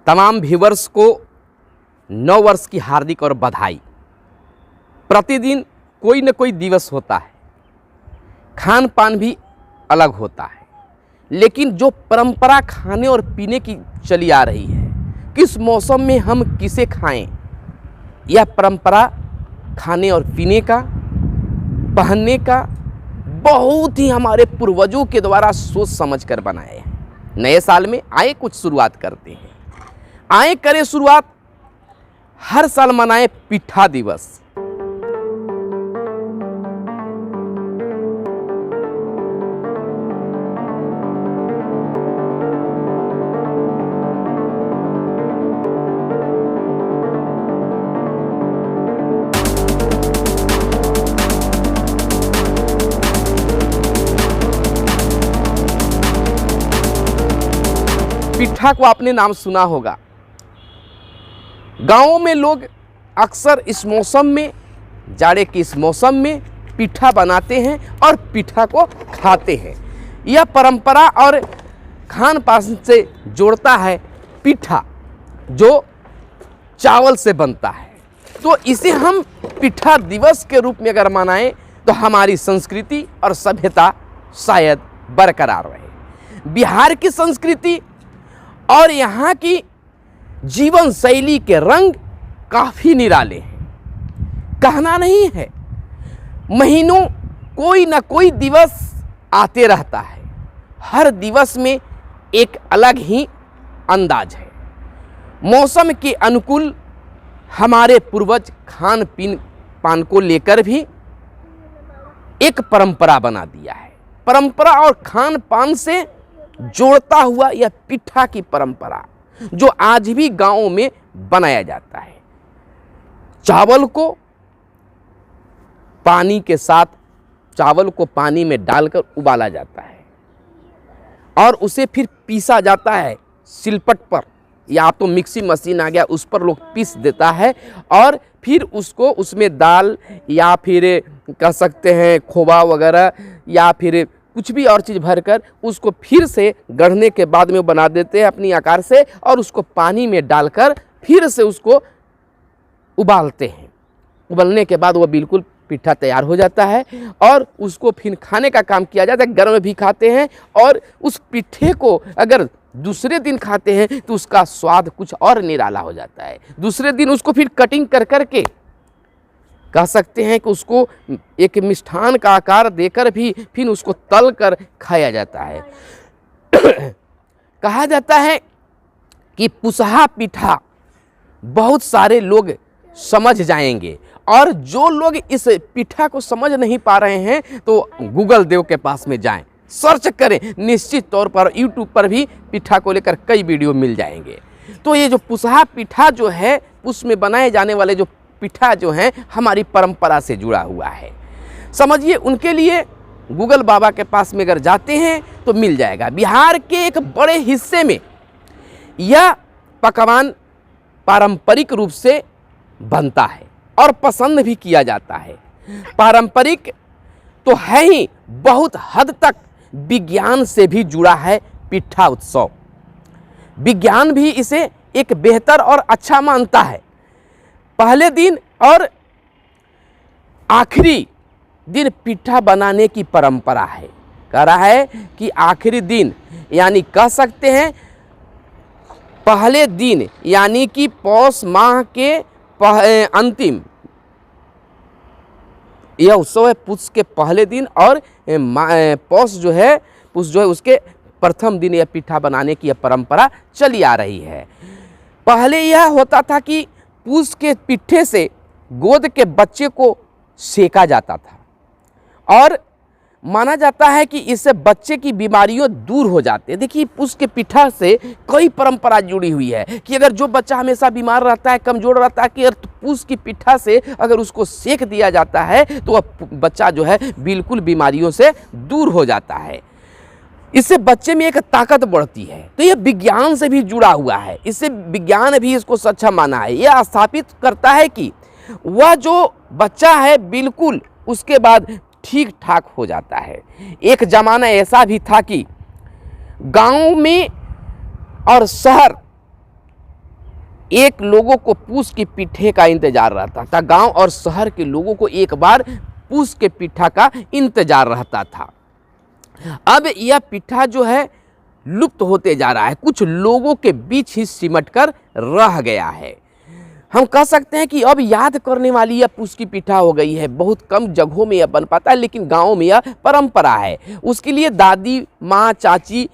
तमाम व्यूवर्स को नव वर्ष की हार्दिक और बधाई। प्रतिदिन कोई न कोई दिवस होता है, खान पान भी अलग होता है, लेकिन जो परंपरा खाने और पीने की चली आ रही है, किस मौसम में हम किसे खाएं, यह परंपरा खाने और पीने का, पहनने का बहुत ही हमारे पूर्वजों के द्वारा सोच समझ कर बनाए हैं। नए साल में आए कुछ शुरुआत करते हैं, आए करें शुरुआत, हर साल मनाएं पिठा दिवस। पिठा को आपने नाम सुना होगा। गांवों में लोग अक्सर इस मौसम में, जाड़े के इस मौसम में पिठा बनाते हैं और पिठा को खाते हैं। यह परंपरा और खान पान से जोड़ता है पिठा, जो चावल से बनता है। तो इसे हम पिठा दिवस के रूप में अगर मनाएं तो हमारी संस्कृति और सभ्यता शायद बरकरार रहे। बिहार की संस्कृति और यहाँ की जीवन शैली के रंग काफ़ी निराले हैं, कहना नहीं है। महीनों कोई ना कोई दिवस आते रहता है, हर दिवस में एक अलग ही अंदाज है। मौसम के अनुकूल हमारे पूर्वज खान पीन पान को लेकर भी एक परंपरा बना दिया है। परंपरा और खान पान से जोड़ता हुआ यह पिठा की परंपरा, जो आज भी गांवों में बनाया जाता है। चावल को पानी के साथ, चावल को पानी में डालकर उबाला जाता है और उसे फिर पीसा जाता है सिलपट पर, या तो मिक्सी मशीन आ गया उस पर लोग पीस देता है, और फिर उसको उसमें दाल या फिर कह सकते हैं खोवा वगैरह या फिर कुछ भी और चीज़ भरकर उसको फिर से गढ़ने के बाद में बना देते हैं अपनी आकार से, और उसको पानी में डालकर फिर से उसको उबालते हैं। उबलने के बाद वो बिल्कुल पिठा तैयार हो जाता है और उसको फिर खाने का काम किया जाता है। गर्म में भी खाते हैं, और उस पिठे को अगर दूसरे दिन खाते हैं तो उसका स्वाद कुछ और निराला हो जाता है। दूसरे दिन उसको फिर कटिंग कर कर के कह सकते हैं कि उसको एक मिष्ठान का आकार देकर भी फिर उसको तल कर खाया जाता है। कहा जाता है कि पुसहा पिठा बहुत सारे लोग समझ जाएंगे, और जो लोग इस पिठा को समझ नहीं पा रहे हैं तो गूगल देव के पास में जाएं, सर्च करें, निश्चित तौर पर यूट्यूब पर भी पिठा को लेकर कई वीडियो मिल जाएंगे। तो ये जो पुसहा पिठा जो है, उसमें बनाए जाने वाले जो पिठा जो है हमारी परंपरा से जुड़ा हुआ है। समझिए, उनके लिए गूगल बाबा के पास में अगर जाते हैं तो मिल जाएगा। बिहार के एक बड़े हिस्से में यह पकवान पारंपरिक रूप से बनता है और पसंद भी किया जाता है। पारंपरिक तो है ही, बहुत हद तक विज्ञान से भी जुड़ा है पिठा उत्सव। विज्ञान भी इसे एक बेहतर और अच्छा मानता है। पहले दिन और आखिरी दिन पिठा बनाने की परंपरा है। कह रहा है कि आखिरी दिन, यानी कह सकते हैं पहले दिन, यानी कि पौष माह के अंतिम, यह उत्सव है पुष के पहले दिन, और पौष जो है उसके प्रथम दिन यह पिठा बनाने की यह परंपरा चली आ रही है। पहले यह होता था कि पूस के पिठे से गोद के बच्चे को सेका जाता था, और माना जाता है कि इससे बच्चे की बीमारियों दूर हो जाते हैं। देखिए, पूस के पिठा से कई परंपरा जुड़ी हुई है कि अगर जो बच्चा हमेशा बीमार रहता है, कमजोर रहता है, कि पूस की पिठा से अगर उसको सेक दिया जाता है तो वह बच्चा जो है बिल्कुल बीमारियों से दूर हो जाता है। इससे बच्चे में एक ताकत बढ़ती है। तो यह विज्ञान से भी जुड़ा हुआ है, इससे विज्ञान भी इसको सच्चा माना है। यह स्थापित करता है कि वह जो बच्चा है बिल्कुल उसके बाद ठीक ठाक हो जाता है। एक ज़माना ऐसा भी था कि गांव में और शहर एक लोगों को पूस की पिट्ठे का इंतजार रहता था। गांव और शहर के लोगों को एक बार पूस के पिट्ठा का इंतजार रहता था। अब यह पिट्ठा जो है लुप्त होते जा रहा है, कुछ लोगों के बीच ही सिमट कर रह गया है। हम कह सकते हैं कि अब याद करने वाली यह पूस की पिट्ठा हो गई है। बहुत कम जगहों में यह बन पाता है, लेकिन गाँव में यह परंपरा है। उसके लिए दादी, माँ, चाची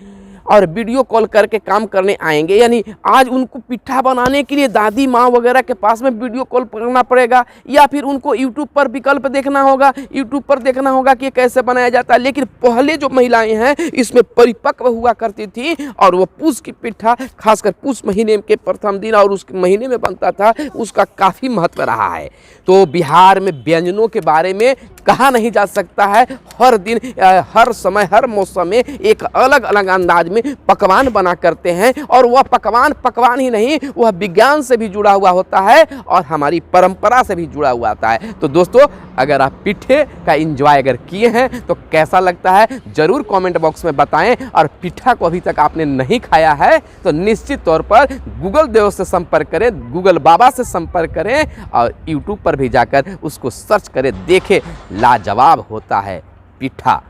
और वीडियो कॉल करके काम करने आएंगे। यानी आज उनको पिट्ठा बनाने के लिए दादी, माँ वगैरह के पास में वीडियो कॉल करना पड़ेगा, या फिर उनको यूट्यूब पर विकल्प देखना होगा, यूट्यूब पर देखना होगा कि कैसे बनाया जाता है। लेकिन पहले जो महिलाएं हैं इसमें परिपक्व हुआ करती थी, और वो पूस की पिट्ठा खासकर पूस महीने के प्रथम दिन और उस महीने में बनता था, उसका काफ़ी महत्व रहा है। तो बिहार में व्यंजनों के बारे में कहा नहीं जा सकता है। हर दिन, हर समय, हर मौसम में एक अलग अलग अंदाज में पकवान बना करते हैं, और वह पकवान ही नहीं, वह विज्ञान से भी जुड़ा हुआ होता है और हमारी परंपरा से भी जुड़ा हुआ होता है। तो दोस्तों, अगर आप पिट्ठे का एंजॉय अगर किए हैं तो कैसा लगता है ज़रूर कमेंट बॉक्स में बताएं। और पिट्ठा को अभी तक आपने नहीं खाया है तो निश्चित तौर पर गूगल देव से संपर्क करें, गूगल बाबा से संपर्क करें, और यूट्यूब पर भी जाकर उसको सर्च करें, देखें, लाजवाब होता है पिट्ठा।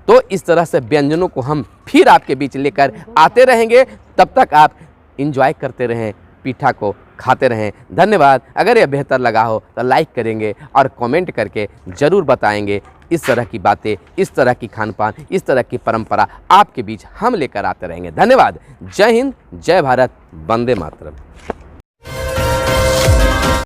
तो इस तरह से व्यंजनों को हम फिर आपके बीच लेकर आते रहेंगे। तब तक आप एंजॉय करते रहें, पिट्ठा को खाते रहें। धन्यवाद। अगर यह बेहतर लगा हो तो लाइक करेंगे और कमेंट करके ज़रूर बताएंगे। इस तरह की बातें, इस तरह की खान पान, इस तरह की परंपरा आपके बीच हम लेकर आते रहेंगे। धन्यवाद। जय हिंद, जय भारत, वंदे मातरम।